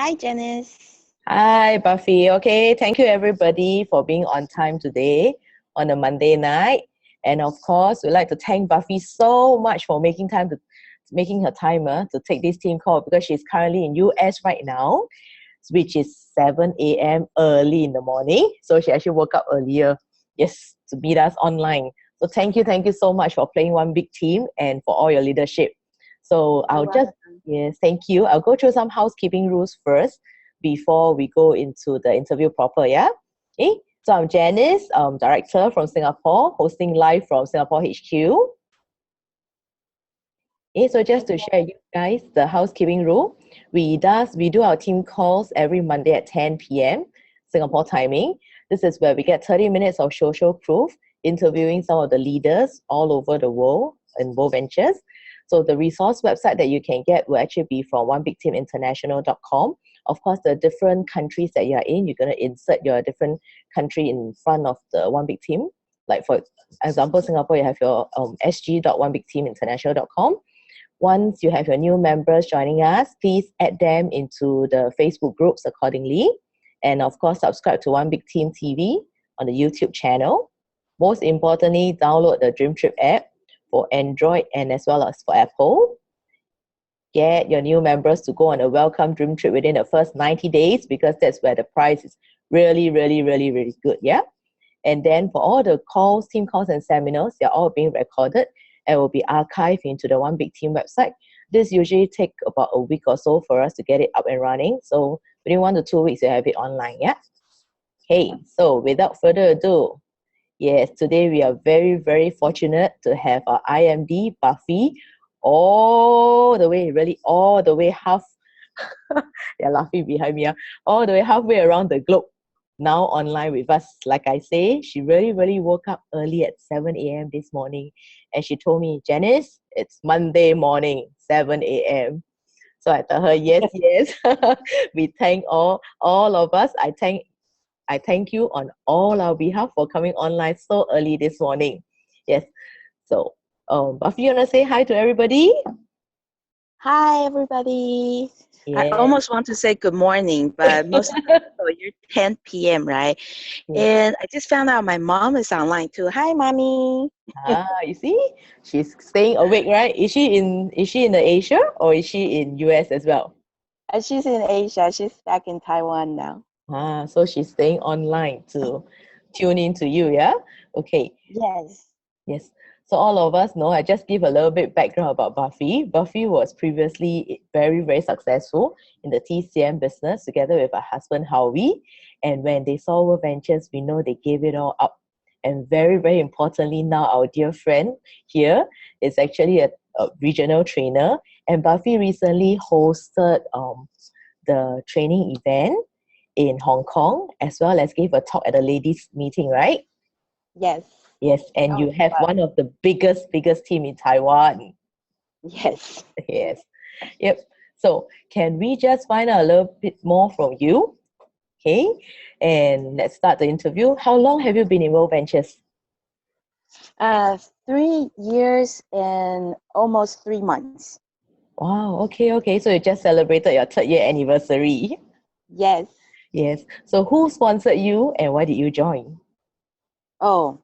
Hi, Janice. Hi, Buffy. Okay, thank you everybody for being on time today on a Monday night. And of course, we'd like to thank Buffy so much for making her timer to take this team call because she's currently in US right now, which is 7 a.m. early in the morning. So she actually woke up earlier, yes, to meet us online. So thank you so much for playing one big team and for all your leadership. So yes, thank you. I'll go through some housekeeping rules first before we go into the interview proper, yeah? Okay, so I'm Janice, director from Singapore, hosting live from Singapore HQ. Okay, so just to share you guys the housekeeping rule, we do our team calls every Monday at 10 p.m. Singapore timing. This is where we get 30 minutes of social proof, interviewing some of the leaders all over the world in World Ventures. So the resource website that you can get will actually be from onebigteaminternational.com. Of course, the different countries that you are in, you're going to insert your different country in front of the One Big Team. Like for example, Singapore, you have your sg.onebigteaminternational.com. Once you have your new members joining us, please add them into the Facebook groups accordingly. And of course, subscribe to One Big Team TV on the YouTube channel. Most importantly, download the Dream Trip app for Android and as well as for Apple. Get your new members to go on a welcome Dream Trip within the first 90 days because that's where the price is really good, yeah? And then for all the calls, team calls and seminars, they're all being recorded and will be archived into the One Big Team website. This usually take about a week or so for us to get it up and running. So within 1 to 2 weeks, you have it online, yeah? Okay, so without further ado, yes, today we are very fortunate to have our IMD, Buffy, all the way half, they're laughing behind me, all the way halfway around the globe now online with us. Like I say, she really woke up early at 7 a.m. this morning and she told me, Janice, it's Monday morning, 7 a.m. So I told her, yes. We thank all of us. I thank you on all our behalf for coming online so early this morning. Yes. So Buffy, you wanna say hi to everybody? Hi, everybody. Yeah. I almost want to say good morning, but most of you're 10 p.m., right? Yeah. And I just found out my mom is online too. Hi, mommy. You see, she's staying awake, right? Is she in the Asia or is she in US as well? She's in Asia. She's back in Taiwan now. So she's staying online to tune in to you, yeah? Okay. Yes. Yes. So all of us know, I just give a little bit background about Buffy. Buffy was previously very successful in the TCM business together with her husband Howie. And when they saw World Ventures, we know they gave it all up. And very importantly, now our dear friend here is actually a regional trainer. And Buffy recently hosted the training event in Hong Kong, as well as gave a talk at a ladies' meeting, right? Yes. Yes, and you have one of the biggest team in Taiwan. Yes. Yes. Yep. So can we just find out a little bit more from you? Okay. And let's start the interview. How long have you been in World Ventures? 3 years and almost 3 months. Wow. Okay. So you just celebrated your 3rd year anniversary. Yes. Yes. So who sponsored you and why did you join? Oh,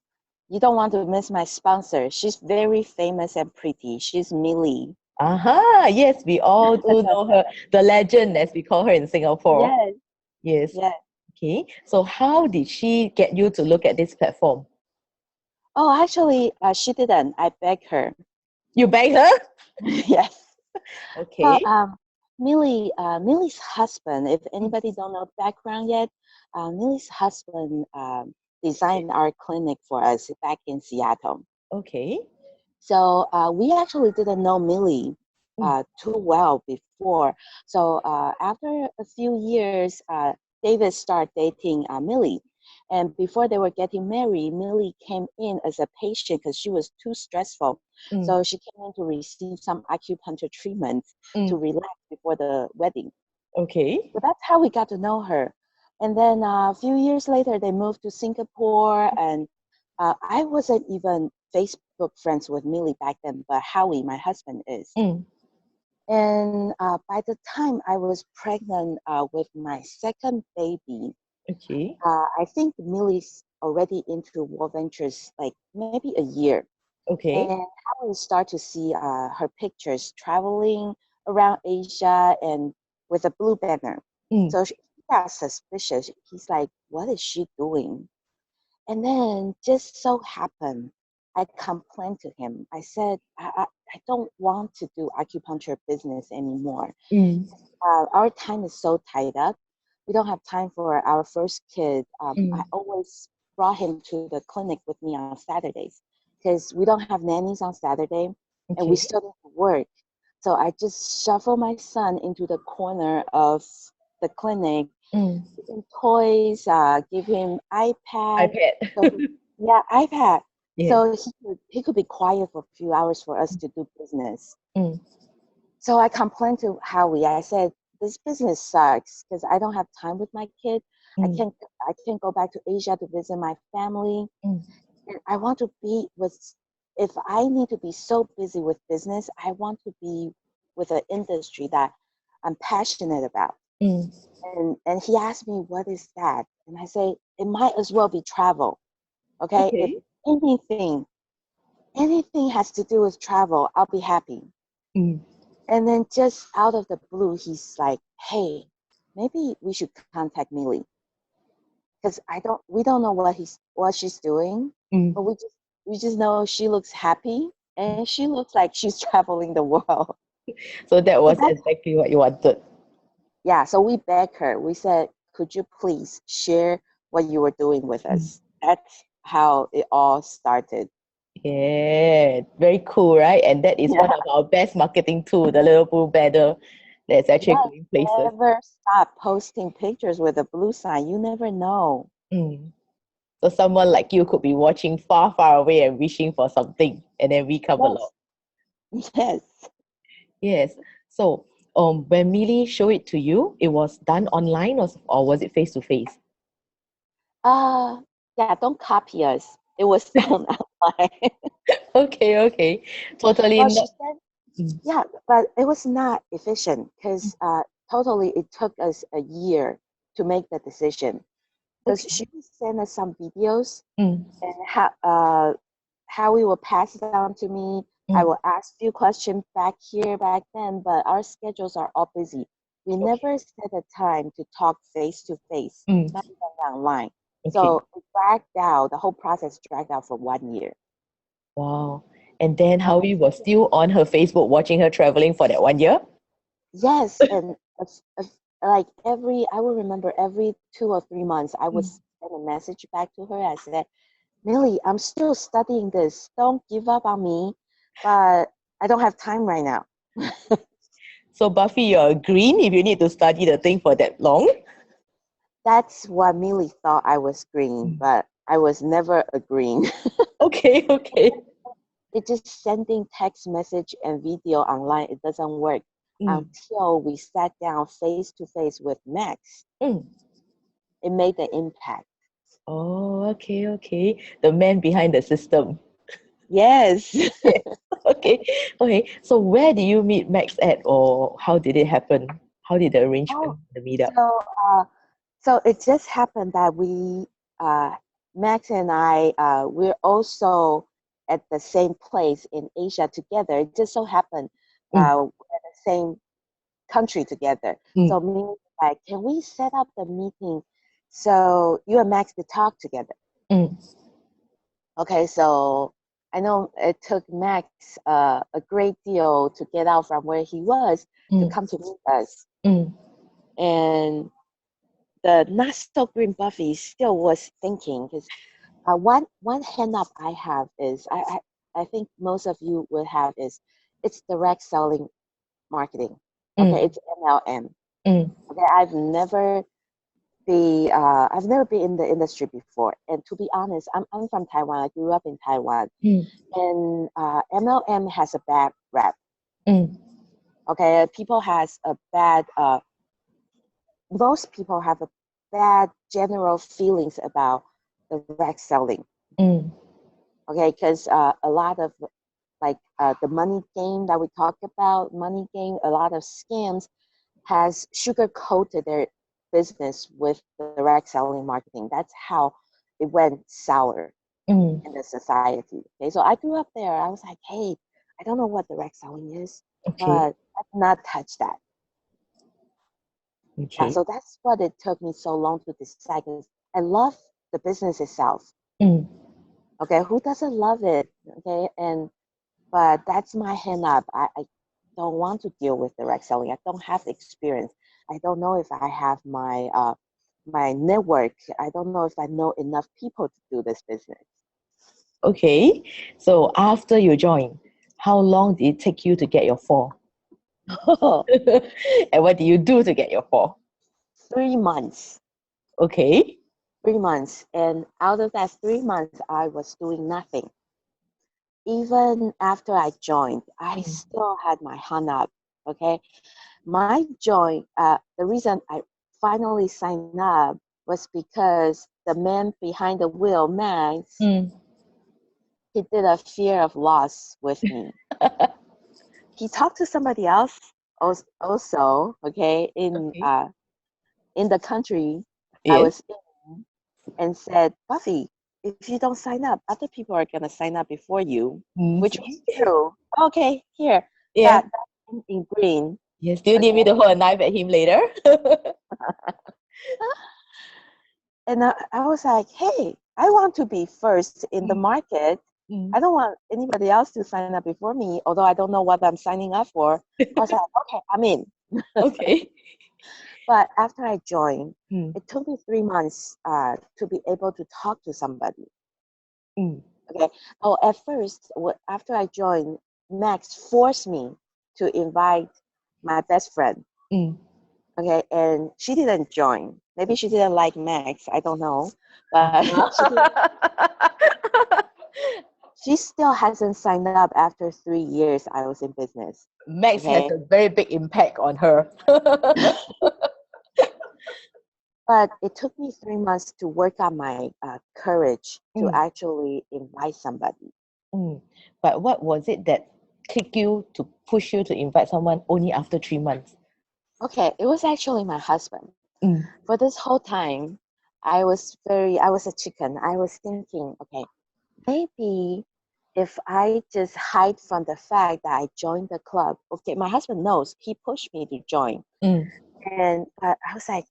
you don't want to miss my sponsor. She's very famous and pretty. She's Millie. Yes, we all do know her. The legend, as we call her in Singapore. Yes. Yes. Yes. Okay. So how did she get you to look at this platform? Oh, actually, she didn't. I begged her. You begged her? Yes. Okay. Well, Millie's husband, if anybody don't know the background yet, Millie's husband designed our clinic for us back in Seattle. Okay. So we actually didn't know Millie too well before. So after a few years, David started dating Millie. And before they were getting married, Millie came in as a patient because she was too stressful. So she came in to receive some acupuncture treatments to relax before the wedding. Okay. So that's how we got to know her. And then a few years later, they moved to Singapore. And I wasn't even Facebook friends with Millie back then, but Howie, my husband, is. And by the time I was pregnant with my second baby, Okay. I think Millie's already into World Ventures like maybe a year. Okay. And I would start to see her pictures traveling around Asia and with a blue banner. Mm. So he got suspicious. He's like, what is she doing? And then just so happened, I complained to him. I said, I don't want to do acupuncture business anymore. Mm. Our time is so tied up. We don't have time for our first kid. I Mm. always brought him to the clinic with me on Saturdays because we don't have nannies on Saturday and we Okay. still need to work. So I just shuffle my son into the corner of the clinic, Mm. give him toys, give him iPad. So iPad. yeah, iPad. Yes. So he could be quiet for a few hours for us to do business. Mm. So I complained to Howie. I said, "This business sucks because I don't have time with my kid. I Mm. can't. I can't go back to Asia to visit my family. Mm. And I want to be with. If I need to be so busy with business, I want to be with an industry that I'm passionate about." Mm. And he asked me, "What is that?" And I say, "It might as well be travel. Okay, if Okay. anything has to do with travel, I'll be happy." Mm. And then just out of the blue, he's like, "Hey, maybe we should contact Millie because we don't know what she's doing, Mm. but we just know she looks happy and she looks like she's traveling the world." So that So was exactly what you wanted. yeah, so we begged her. We said, "Could you please share what you were doing with Mm. us?" That's how it all started. Yeah, very cool, right? And that is one Yeah, of our best marketing tool, the Liverpool banner that's actually yes, going places. never stop posting pictures with a blue sign. You never know. Mm. So someone like you could be watching far, far away and wishing for something, and then we come along. Yes, yes. Yes. So, when Millie showed it to you, it was done online or was it face to face? Uh, yeah, don't copy us. It was done online. Okay, okay. Totally Well, she not. said, Mm. yeah, but it was not efficient because totally it took us a year to make the decision. Because Okay. she sent us some videos Mm. and how we will pass it on to me. I Mm. will ask few questions back here, back then, but our schedules are all busy. We Okay. never set a time to talk face to face, Mm. not even online. Okay. So it dragged out, the whole process dragged out for 1 year. Wow. And then Um, Howie was still on her Facebook watching her traveling for that 1 year? yes, and like I will remember every 2 or 3 months, I would Mm. send a message back to her. I said, "Millie, I'm still studying this. Don't give up on me, but I don't have time right now." So Buffy, you're green if you need to study the thing for that long? That's what Millie thought I was green, Mm. but I was never a green. Okay, okay. It's just sending text message and video online. It doesn't work Mm. until we sat down face to face with Max. Mm. It made the impact. Oh, okay, okay. The man behind the system. Yes. Yes. Okay. Okay. So where did you meet Max at, or how did it happen? How did the Oh, arrangement, the meetup? so so it just happened that uh, Max and I, we're also at the same place in Asia together. It just so happened Mm. we're at the same country together. Mm. So me like, can we set up the meeting so you and Max could talk together? Mm. Okay, so I know it took Max a great deal to get out from where he was to Mm. come to meet us. Mm. And the not so green Buffy still was thinking because one hand up I have is I think most of you would have is it's direct selling marketing. Okay, Mm. it's MLM. Mm. Okay, I've never been in the industry before, and to be honest, I'm from Taiwan. I grew up in Taiwan, Mm. and MLM has a bad rap. Mm. Okay, most people have a bad general feelings about direct selling. Mm. Okay, because a lot of like the money game that we talked about, money game, a lot of scams has sugar coated their business with direct selling marketing. That's how it went sour Mm. in the society. Okay, so I grew up there. I was like, hey, I don't know what direct selling is, Okay. but I've not touched that. Yeah, Okay. so that's what it took me so long to decide. Because I love the business itself. Mm. Okay, who doesn't love it? Okay, but that's my hand up. I don't want to deal with direct selling. I don't have the experience. I don't know if I have my network. I don't know if I know enough people to do this business. Okay. So after you joined, how long did it take you to get your 4? And what do you do to get your 4? 3 months. Okay. 3 months. And out of that 3 months, I was doing nothing. Even after I joined, I still had my hand up. Okay. My join, the reason I finally signed up was because the man behind the wheel, Max, Mm. he did a fear of loss with me. He talked to somebody else also, okay, Okay. in the country I Yes. was in, and said, Buffy, if you don't sign up, other people are gonna sign up before you, Mm. which was true. Okay, here, Yeah. that in green. Yes. Do you need me Okay. to hold a knife at him later? And I was like, hey, I want to be first in the market. Mm. I don't want anybody else to sign up before me, although I don't know what I'm signing up for. I was like, okay, I'm in. Okay. But after I joined, Mm. it took me 3 months to be able to talk to somebody. Mm. Okay. Oh, at first, after I joined, Max forced me to invite my best friend. Mm. Okay, and she didn't join. Maybe she didn't like Max. I don't know, but she still hasn't signed up after 3 years I was in business. Max has Okay, a very big impact on her. but it took me 3 months to work on my courage to Mm. actually invite somebody. Mm. But what was it that clicked you to push you to invite someone only after 3 months? Okay, it was actually my husband. Mm. For this whole time, I was a chicken. I was thinking, okay, maybe if I just hide from the fact that I joined the club, okay, my husband knows. He pushed me to join, Mm. and I was like,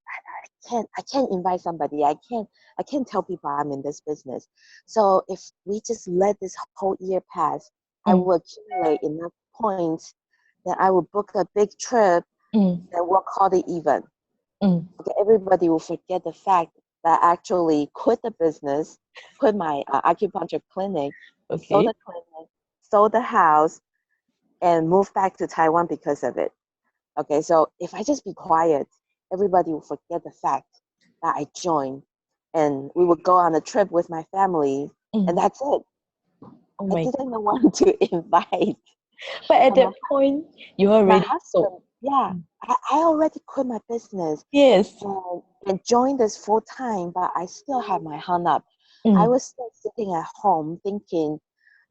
I can't invite somebody. I can't tell people I'm in this business. So if we just let this whole year pass, I Mm. will accumulate enough points that I will book a big trip Mm. and we'll call it even. Mm. Okay, everybody will forget the fact that I actually quit the business, quit my acupuncture clinic, sold Okay. the clinic, sold the house, and moved back to Taiwan because of it. Okay, so if I just be quiet, everybody will forget the fact that I joined, and we would go on a trip with my family, and Mm. that's it. Oh I my. didn't know want to invite. But at So that point, you were my already husband, so. yeah, Mm. I already quit my business Yes. and joined this full time, but I still have my hand up. I Mm. was still sitting at home thinking,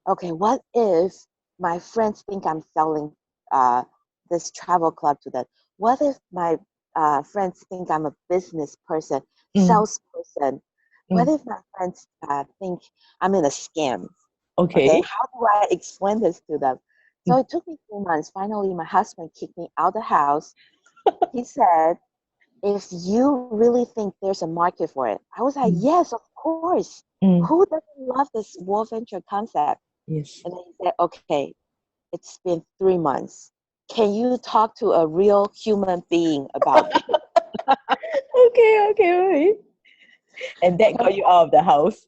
okay, what if my friends think I'm selling uh, this travel club to them? What if my friends think I'm a business person, Mm. salesperson? What Mm. if my friends think I'm in a scam? Okay, Okay. how do I explain this to them? So Mm. it took me 2 months. Finally, my husband kicked me out of the house. He said, if you really think there's a market for it. I was like, Mm. yes, of course. Mm. Who doesn't love this Wolf Venture concept? Yes. And then he said, okay, it's been 3 months. Can you talk to a real human being about it? Okay. Okay. And that got you out of the house.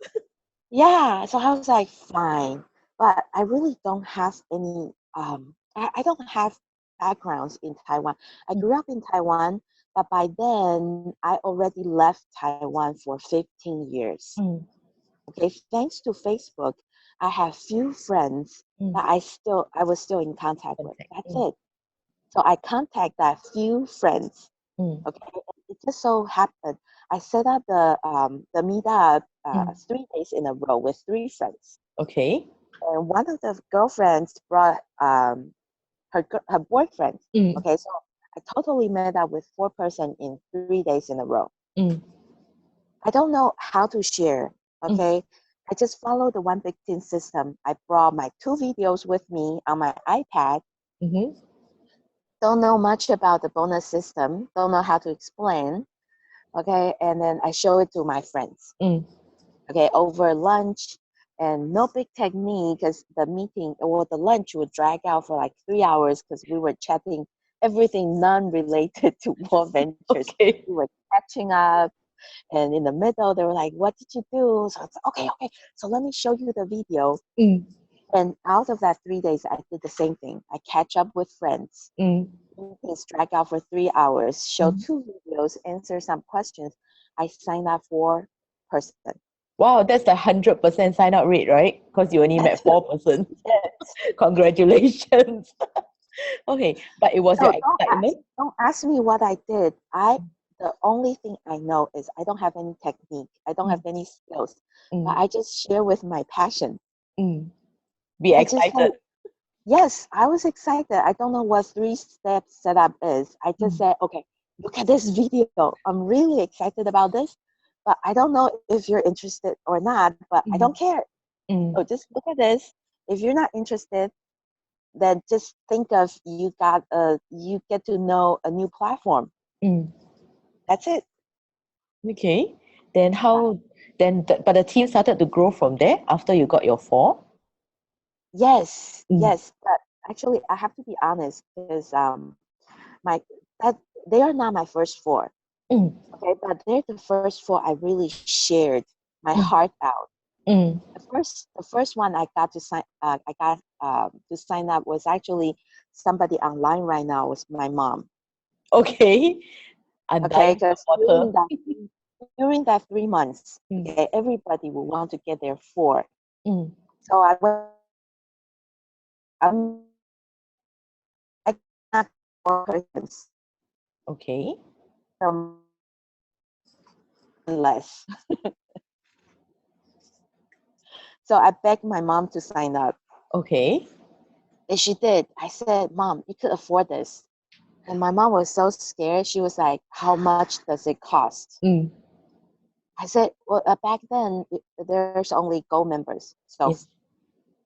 Yeah. So I was like, fine. But I really don't have any, I don't have backgrounds in Taiwan. I Mm. grew up in Taiwan, but by then I already left Taiwan for 15 years. Mm. Okay, thanks to Facebook, I have few friends Mm. that I was still in contact with. Contact. That's Mm. it. So I contact that few friends. Mm. Okay, it just so happened I set up the meetup Mm. 3 days in a row with three friends. Okay. and one of the girlfriends brought her boyfriend. Mm, Okay, so I totally met up with 4 person in 3 days in a row. mm, I don't know how to share. mm, Okay, I just follow the one big team system. I brought my 2 videos with me on my iPad. mm-hmm, Don't know much about the bonus system. Don't know how to explain. Okay, and then I show it to my friends. mm. Okay, over lunch, and no big technique because the meeting or the lunch would drag out for like 3 hours because we were chatting everything non-related to War Ventures. Okay. We were catching up, and in the middle they were like, "What did you do?" So it's okay, okay. So let me show you the video. Mm, And out of that 3 days, I did the same thing. I catch up with friends. mm, Meetings drag out for 3 hours. Show mm. 2 videos. Answer some questions. I signed up for person. Wow, that's the 100% sign up rate, right? Because you only met 4%. Congratulations. Okay, but it was So your excitement. don't ask me what I did. The only thing I know is I don't have any technique. I don't have Mm, any skills, but mm, I just share with my passion. mm. Be I just excited. say, yes, I was excited. I don't know what 3 step setup is. I just Mm, said, okay, look at this video. I'm really excited about this, but I don't know if you're interested or not, but I mm, don't care. mm, So just look at this. If you're not interested, then just think of you get to know a new platform. mm. That's it. Okay. Then how? But the team started to grow from there after you got your four. Yes, Mm, yes. But actually, I have to be honest because my that they are not my first four. mm, Okay, but they're the first four I really shared my mm, heart out. mm. The first one I got to sign up was actually somebody online right now was my mom. Okay. Okay, Undying because supporter. during that 3 months, Mm, okay, everybody will want to get their four. mm. So I went. I got 4 persons. Okay. So less. So I begged my mom to sign up. Okay. And she did. I said, Mom, you could afford this. And my mom was so scared. She was like, how much does it cost? Mm. I said, well, back then, there's only Gold members. So, Yes.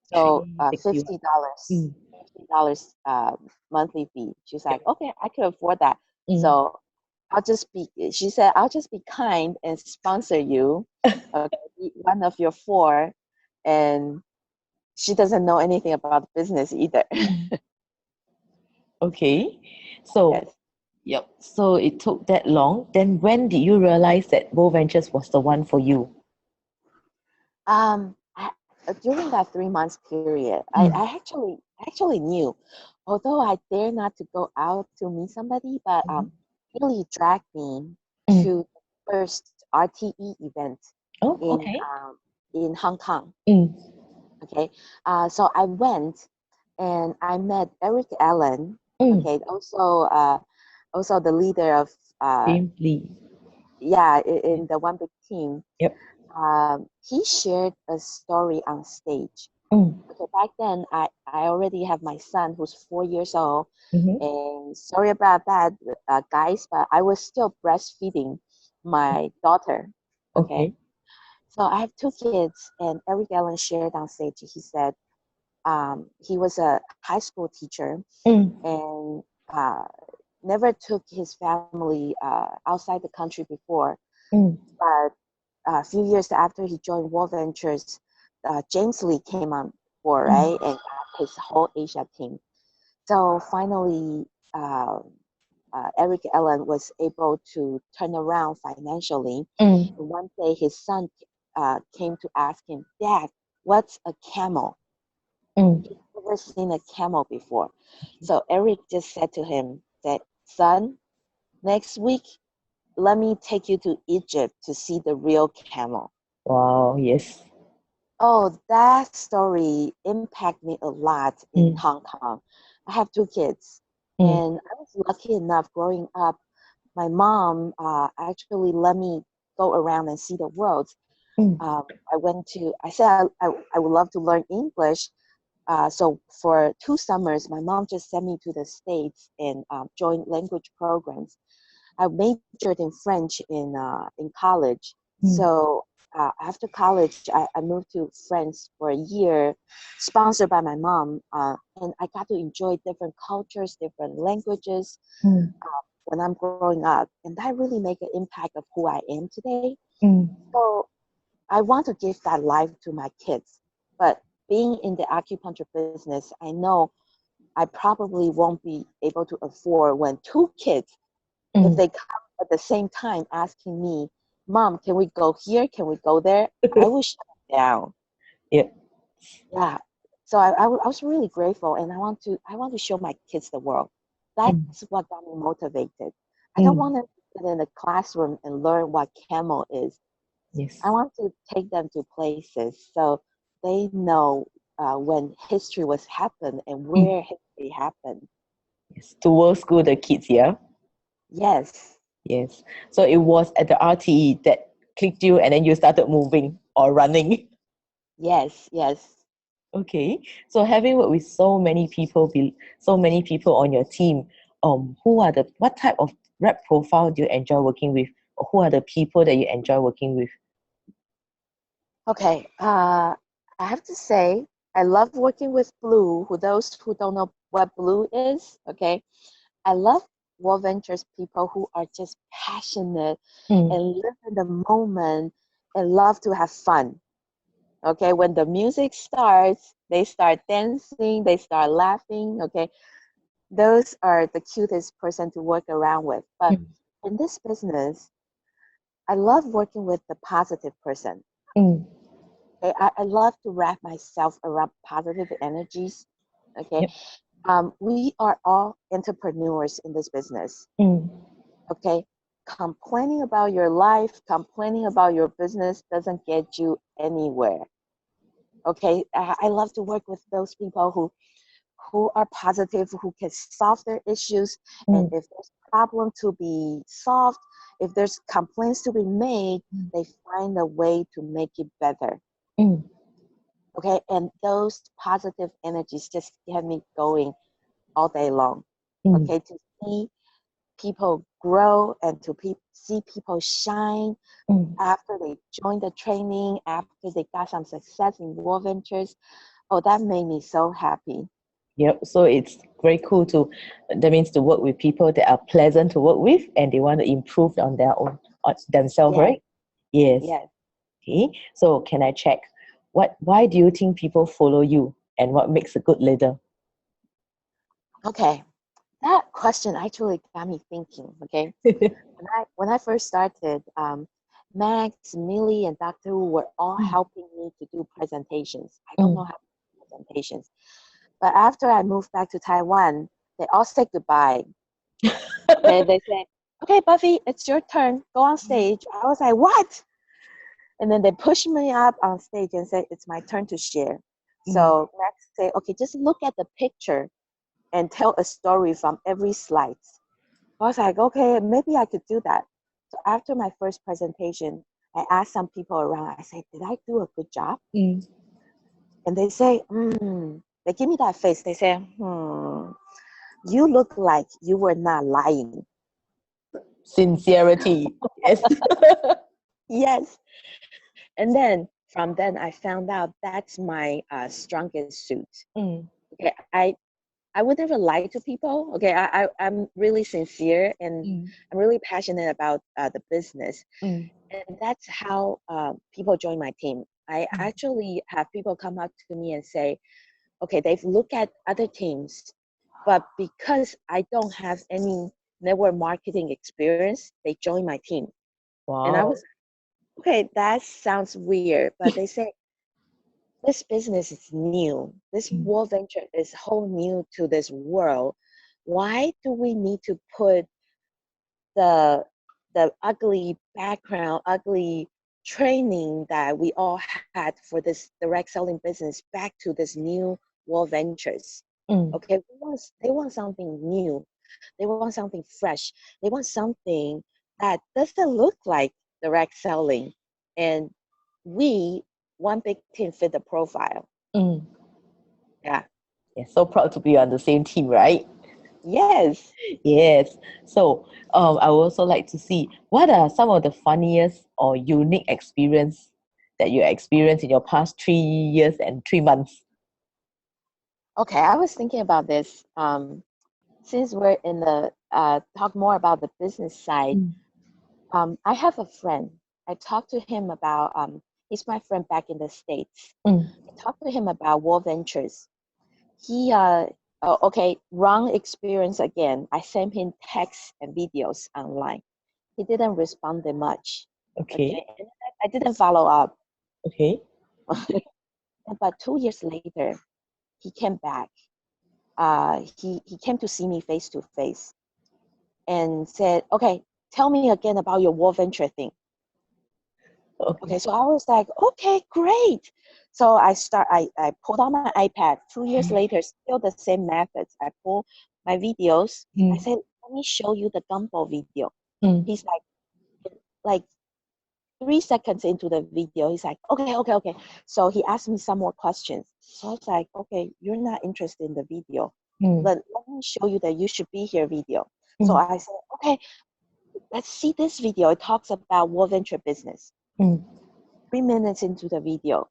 so 361. $50, Mm, $50 monthly fee. She's yep. like, okay, I could afford that. Mm. So she said, I'll just be kind and sponsor you, okay, be one of your four. And she doesn't know anything about business either. Mm. Okay. So, Yes. yep. So it took that long. Then when did you realize that Bow Ventures was the one for you? During that 3 months period, I, Mm, I actually knew, although I dare not to go out to meet somebody, but mhm, really dragged me mm. to the first RTE event Oh, in okay. Hong Kong. Mm, Okay, so I went and I met Eric Allen. mm. Okay, also the leader of James Lee. yeah Yes. in the One Big Team. Yep. He shared a story on stage. Mm, Okay, back then I already have my son who's 4 years old, mhm. and sorry about that, guys, but I was still breastfeeding my daughter. Okay, Okay. so I have 2 kids, and Eric Allen shared on stage. He said he was a high school teacher Mm, and never took his family outside the country before, mm, but a few years after he joined War Ventures, James Lee came on board, mm, right, and got his whole Asia team. So finally, uh, Eric Allen was able to turn around financially. mm, And one day, his son came to ask him, "Dad, what's a camel?" mm. He's never seen a camel before. So Eric just said to him that, "Son, next week, let me take you to Egypt to see the real camel." Wow, yes. Oh, that story impacted me a lot in Mm, Hong Kong. I have 2 kids, mm, and I was lucky enough growing up. My mom actually let me go around and see the world. I said I would love to learn English. So for 2 summers, my mom just sent me to the States and joined language programs. I majored in French in college. So after college, I moved to France for a year, sponsored by my mom, and I got to enjoy different cultures, different languages when I'm growing up, and that really made an impact of who I am today. So I want to give that life to my kids, but being in the acupuncture business, I know I probably won't be able to afford when 2 kids, if they come at the same time asking me, Mom, can we go here? Can we go there? I will shut it down. Yeah. Yeah. So I was really grateful, and I want to show my kids the world. That's what got me motivated. I don't want to sit in a classroom and learn what camel is. Yes. I want to take them to places so they know when history was happened and where history happened. Yes. To world school the kids, yeah? Yes. Yes. So it was at the RTE that clicked you and then you started moving or running. Yes. Yes. Okay. So having worked with so many people, so many people on your team, what type of rep profile do you enjoy working with? Or who are the people that you enjoy working with? Okay. I have to say, I love working with Blue. Who those who don't know what Blue is, okay? I love World Ventures people who are just passionate and live in the moment and love to have fun. Okay, when the music starts, they start dancing, they start laughing. Okay, those are the cutest person to work around with. But in this business, I love working with the positive person. Okay, I love to wrap myself around positive energies. Okay, Yep. We are all entrepreneurs in this business. Okay, complaining about your life, complaining about your business doesn't get you anywhere. Okay, I love to work with those people who are positive, who can solve their issues, and if there's problem to be solved, if there's complaints to be made, they find a way to make it better. Okay, and those positive energies just get me going all day long. Okay, to see people grow and to see people shine after they join the training, after they got some success in World Ventures. Oh, that made me so happy. Yep. So it's very cool that means to work with people that are pleasant to work with and they want to improve on their own, on themselves, Yes, right? Yes. yes. Okay. So can I check why do you think people follow you and what makes a good leader? Okay, that question actually got me thinking. Okay, when I first started, Max, Millie, and Dr. Wu were all helping me to do presentations. I don't know how to do presentations, but after I moved back to Taiwan, they all said goodbye. Okay, they said, "Okay, Buffy, it's your turn. Go on stage." I was like, "What?" And then they pushed me up on stage and said, "It's my turn to share." So Max said, "Okay, just look at the picture and tell a story from every slide." I was like, okay, maybe I could do that. So after my first presentation, I asked some people around, I said, did I do a good job? And they say, they give me that face. They say, you look like you were not lying. Sincerity. Yes. Yes. And then from then I found out that's my strongest suit. Okay, I would never lie to people. Okay, I'm really sincere and I'm really passionate about the business. And that's how people join my team. I actually have people come up to me and say, okay, they've looked at other teams, but because I don't have any network marketing experience, they join my team. And I Wow. was, okay, that sounds weird, but they say, this business is new. This World Venture is whole new to this world. Why do we need to put the ugly background, ugly training that we all had for this direct selling business back to this new World Ventures? Okay, they want something new. They want something fresh. They want something that doesn't look like direct selling. And we, one big team, fit the profile. Mm. Yeah. Yeah, so proud to be on the same team, right? Yes. Yes. So I would also like to see what are some of the funniest or unique experience that you experienced in your past 3 years and 3 months. Okay, I was thinking about this. Since we're in the talk more about the business side, Mm. I have a friend. I talked to him about he's my friend back in the States. Mm. I talked to him about War Ventures. He okay, wrong experience again. I sent him texts and videos online. He didn't respond that much. Okay. Okay, and I didn't follow up. Okay. But 2 years later, he came back. He came to see me face to face and said, "Okay, tell me again about your War Venture thing." Okay. Okay, so I was like, "Okay, great." So I pulled out my iPad. 2 years later, still the same methods. I pull my videos. I Mm. said, "Let me show you the gumbo video." Mm. He's like 3 seconds into the video, he's like, "Okay, okay, okay." So he asked me some more questions. So I was like, "Okay, you're not interested in the video. Mm. Let me show you that you should be here video." So Mm. I said, "Okay, let's see this video. It talks about War Venture business." Mm. 3 minutes into the video,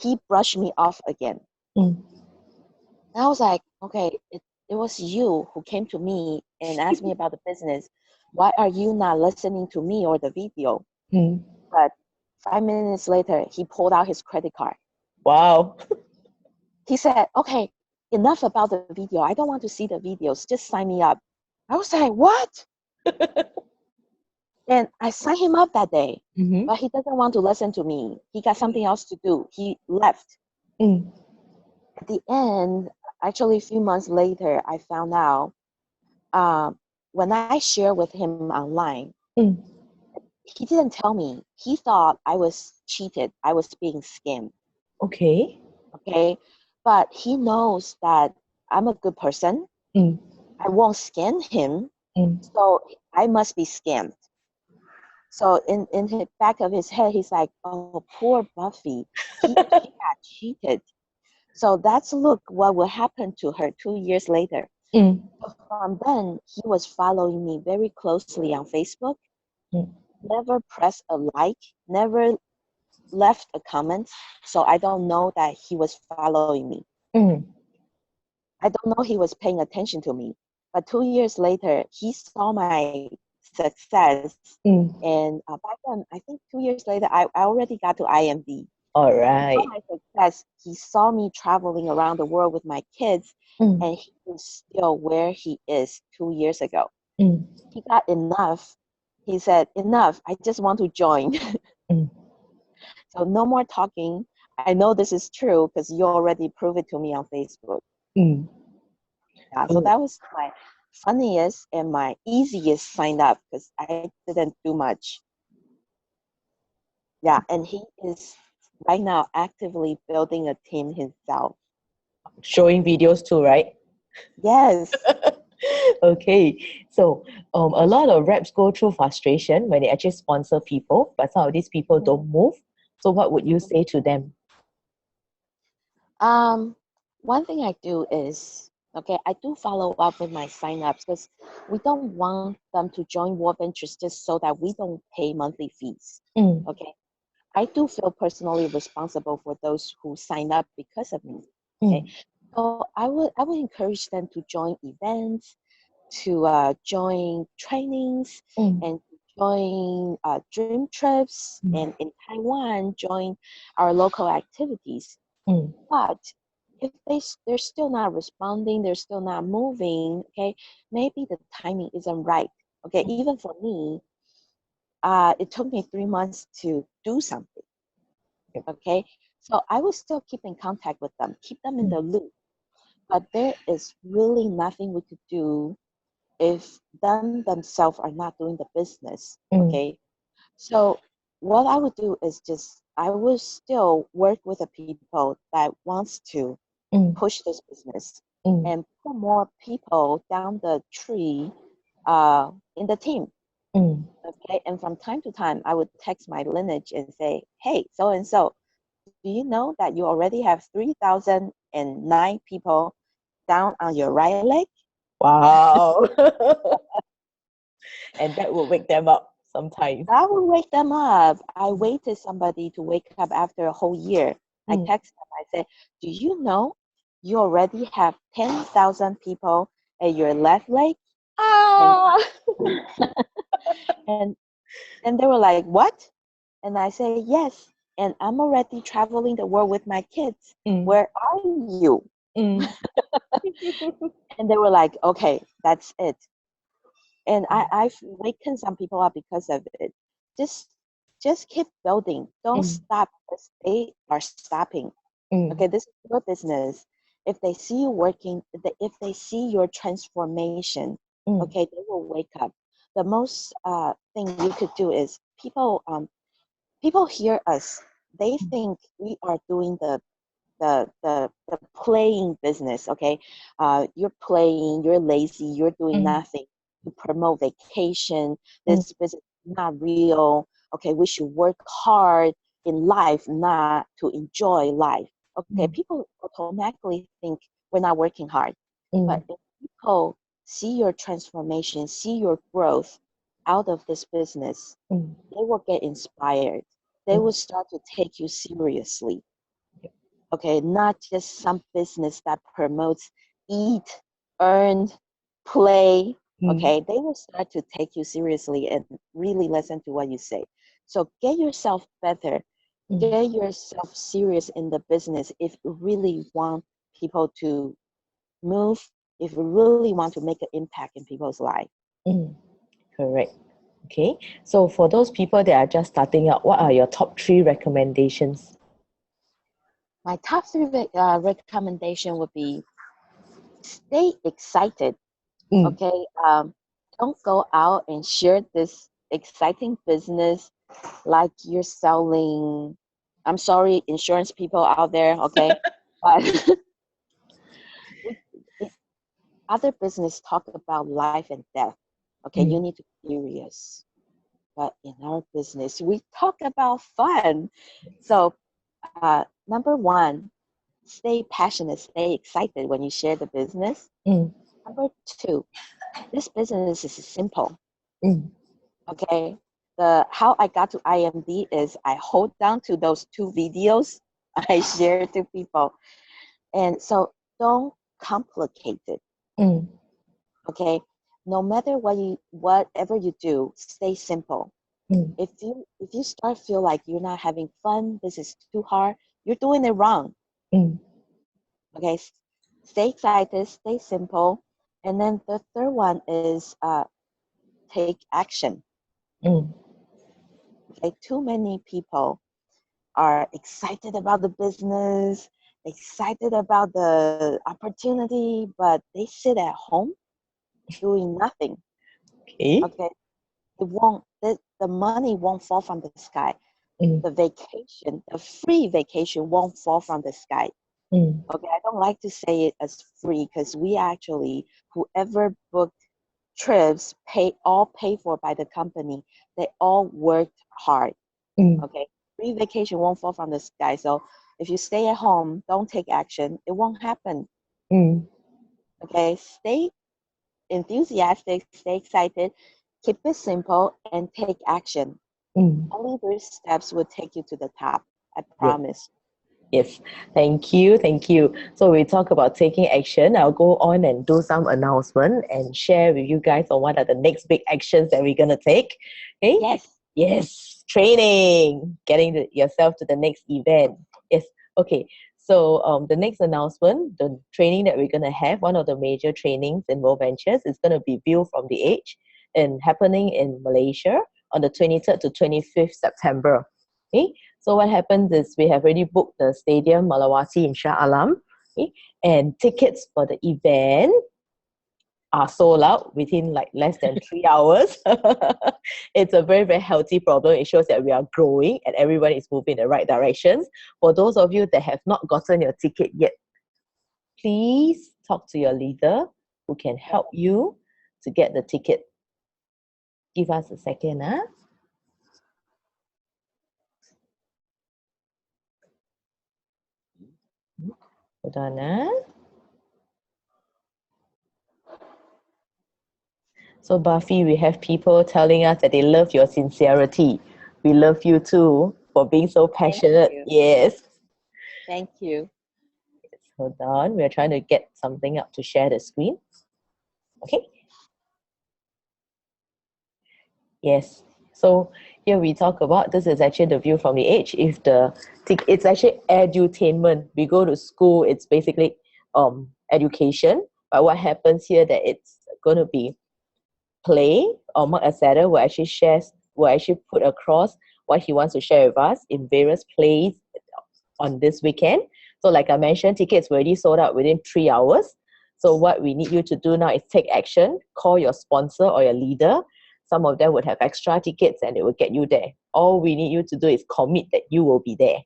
he brushed me off again. Mm. And I was like, "Okay, it was you who came to me and asked me about the business. Why are you not listening to me or the video?" Mm. But 5 minutes later, he pulled out his credit card. Wow. He said, "Okay, enough about the video. I don't want to see the videos. Just sign me up." I was like, "What?" And I signed him up that day, Mm-hmm. but he doesn't want to listen to me. He got something else to do. He left. Mm. At the end, actually, a few months later, I found out when I shared with him online, Mm. he didn't tell me. He thought I was cheated. I was being scammed. Okay. Okay. But he knows that I'm a good person. Mm. I won't scam him. Mm. So I must be scammed. So in the back of his head, he's like, "Oh, poor Buffy. She got cheated." So that's look what will happen to her 2 years later. Mm. So from then, he was following me very closely on Facebook. Mm. Never pressed a like, never left a comment. So I don't know that he was following me. Mm. I don't know he was paying attention to me. But 2 years later, he saw my success. Mm. And back then, I think 2 years later, I already got to IMD. All He saw right. my success. He saw me traveling around the world with my kids, Mm. and he is still where he is 2 years ago. Mm. He got enough. He said, "Enough. I just want to join." Mm. So no more talking. I know this is true because you already proved it to me on Facebook. Mm. Yeah, so Oh. that was my funniest and my easiest sign up because I didn't do much. Yeah, and he is right now actively building a team himself. Showing videos too, right? Yes. Okay, so a lot of reps go through frustration when they actually sponsor people, but some of these people don't move. So, what would you say to them? Um, One thing I do is, okay, I do follow up with my signups because we don't want them to join War Ventures just so that we don't pay monthly fees. Mm. Okay, I do feel personally responsible for those who sign up because of me. Okay, Mm. so I would encourage them to join events, to join trainings, Mm. and join dream trips, Mm. and in Taiwan join our local activities. Mm. But if they're still not responding, they're still not moving, okay, maybe the timing isn't right. Okay, even for me, it took me 3 months to do something. Okay, so I will still keep in contact with them, keep them in Mm. the loop. But there is really nothing we could do if them themselves are not doing the business. Mm. Okay, so what I would do is just I will still work with the people that wants to Mm. push this business Mm. and put more people down the tree in the team. Mm. Okay, and from time to time, I would text my lineage and say, "Hey, so and so, do you know that you already have 3,009 people down on your right leg?" Wow. And that will wake them up sometimes. That will wake them up. I waited somebody to wake up after a whole year. I Mm. text them. I said, "Do you know you already have 10,000 people at your left leg?" And Ah. and and they were like, "What?" And I say, "Yes. And I'm already traveling the world with my kids. Mm. Where are you?" Mm. And they were like, "Okay, that's it." And I've wakened some people up because of it. Just just keep building. Don't Mm. stop because they are stopping. Mm. Okay, this is your business. If they see you working, if they see your transformation, Mm. okay, they will wake up. The most thing you could do is people hear us. They think we are doing the playing business. Okay, you're playing, you're lazy, you're doing Mm. nothing to promote vacation. Mm. This business is not real. Okay, we should work hard in life, not to enjoy life. Okay, Mm. people automatically think we're not working hard, but Mm. if people see your transformation, see your growth out of this business, Mm. they will get inspired. They Mm. will start to take you seriously. Okay, not just some business that promotes eat, earn, play. Mm. Okay, they will start to take you seriously and really listen to what you say. So get yourself better, Mm. get yourself serious in the business if you really want people to move, if you really want to make an impact in people's life. Mm. Correct. Okay. So for those people that are just starting out, what are your top 3 recommendations? My top three recommendation would be stay excited. Mm. Okay, don't go out and share this exciting business like you're selling. I'm sorry, insurance people out there. Okay, but it, other business talk about life and death. Okay, you Mm. need to be serious. But in our business, we talk about fun. So, number one, stay passionate, stay excited when you share the business. Mm. Number two, this business is simple. Mm. Okay, the how I got to IMD is I hold down to those 2 videos I share to people, and so don't complicate it. Mm. Okay, no matter whatever you do, stay simple. Mm. If you start feel like you're not having fun, this is too hard, you're doing it wrong. Mm. Okay, stay excited, stay simple, and then the third one is take action. Mm. Okay, too many people are excited about the business, excited about the opportunity, but they sit at home doing nothing. Okay. Okay, the money won't fall from the sky. Mm. The vacation, the free vacation won't fall from the sky. Mm. Okay, I don't like to say it as free because we actually, whoever booked trips, paid for by the company, they all worked hard. Mm. Okay, free vacation won't fall from the sky. So if you stay at home, don't take action, it won't happen. Mm. Okay, stay enthusiastic, stay excited, keep it simple, and take action. Mm. Only those steps will take you to the top. I Yes. promise. Yes. Thank you. Thank you. So we talk about taking action. I'll go on and do some announcement and share with you guys on what are the next big actions that we're gonna take. Okay. Yes. Yes. Training. Getting yourself to the next event. Yes. Okay. So the next announcement, the training that we're gonna have, one of the major trainings in World Ventures is gonna be View from the Edge and happening in Malaysia on the 23rd to 25th September. Okay. So what happens is we have already booked the stadium Malawasi in Shah Alam, okay, and tickets for the event are sold out within like less than 3 hours. It's a very, very healthy problem. It shows that we are growing and everyone is moving in the right directions. For those of you that have not gotten your ticket yet, please talk to your leader who can help you to get the ticket. Give us a second, huh? Hold on, huh? So Buffy, we have people telling us that they love your sincerity. We love you too for being so passionate. you. Yes. Thank you. Hold on, we're trying to get something up to share the screen. Okay. Yes. So here we talk about, this is actually the view from the edge. If it's actually edutainment. We go to school, it's basically education. But what happens here that it's going to be play, or Mark Asada will actually put across what he wants to share with us in various plays on this weekend. So like I mentioned, tickets were already sold out within 3 hours. So what we need you to do now is take action, call your sponsor or your leader. Some of them would have extra tickets and it will get you there. All we need you to do is commit that you will be there.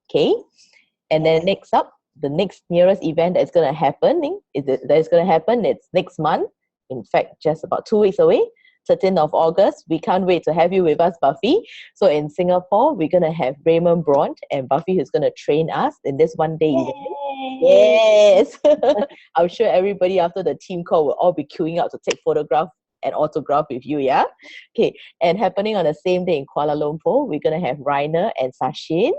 Okay? And then next up, the next nearest event that's going to happen, it's next month. In fact, just about 2 weeks away, 13th of August. We can't wait to have you with us, Buffy. So in Singapore, we're going to have Raymond Bront and Buffy who's going to train us in this one-day event. Yes! I'm sure everybody after the team call will all be queuing up to take photograph and autograph with you, yeah? Okay, and happening on the same day in Kuala Lumpur, we're going to have Rainer and Sachin.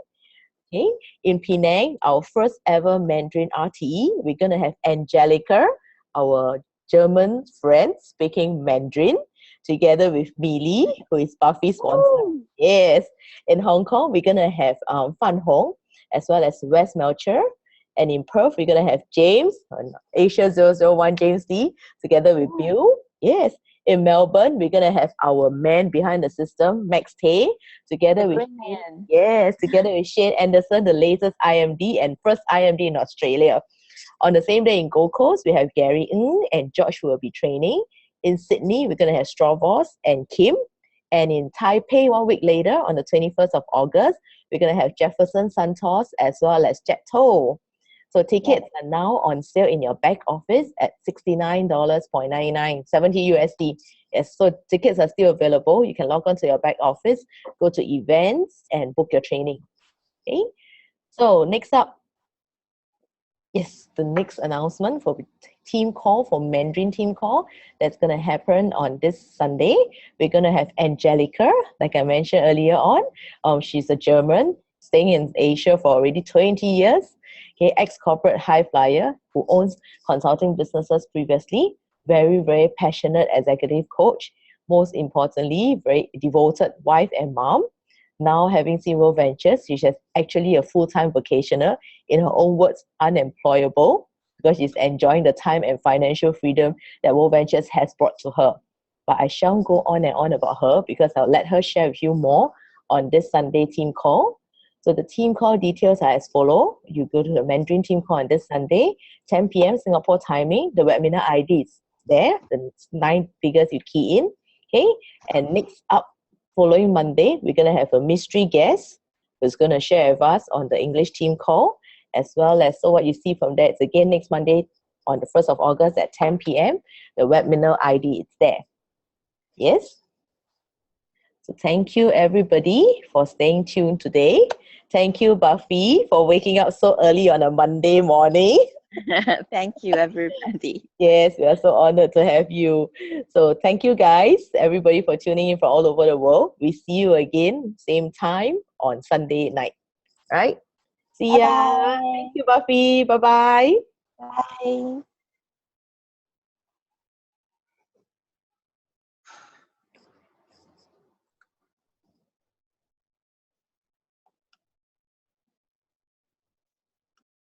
Okay, in Penang, our first ever Mandarin RTE, we're going to have Angelica, our German friend speaking Mandarin, together with Millie, who is Buffy's sponsor. Ooh. Yes, in Hong Kong, we're going to have Fan Hong, as well as Wes Melcher. And in Perth, we're going to have James, Asia 001 James D, together with Bill. Yes. In Melbourne, we're going to have our man behind the system, Max Tay, together with Shane Anderson, the latest IMD and first IMD in Australia. On the same day in Gold Coast, we have Gary Ng and George who will be training. In Sydney, we're going to have Stravos and Kim. And in Taipei, 1 week later, on the 21st of August, we're going to have Jefferson Santos as well as Jet Toll. So tickets are now on sale in your back office at $69.99, 70 USD. Yes, so tickets are still available. You can log on to your back office, go to events, and book your training. Okay. So next up, yes, the next announcement for team call, for Mandarin team call, that's going to happen on this Sunday. We're going to have Angelica, like I mentioned earlier on. She's a German, staying in Asia for already 20 years. Okay, ex-corporate high flyer who owns consulting businesses previously. Very, very passionate executive coach. Most importantly, very devoted wife and mom. Now having seen World Ventures, she's actually a full-time vocational, in her own words, unemployable, because she's enjoying the time and financial freedom that World Ventures has brought to her. But I shan't go on and on about her because I'll let her share with you more on this Sunday team call. So the team call details are as follow. You go to the Mandarin team call on this Sunday, 10 p.m. Singapore timing. The webinar ID is there, the 9 figures you key in. Okay, and next up, following Monday, we're going to have a mystery guest who's going to share with us on the English team call, as well as, so what you see from there, it's again next Monday on the 1st of August at 10 p.m. The webinar ID is there. Yes? So thank you everybody for staying tuned today. Thank you, Buffy, for waking up so early on a Monday morning. Thank you, everybody. Yes, we are so honored to have you. So thank you guys, everybody, for tuning in from all over the world. We see you again, same time on Sunday night. Right? See ya. Bye-bye. Thank you, Buffy. Bye-bye. Bye.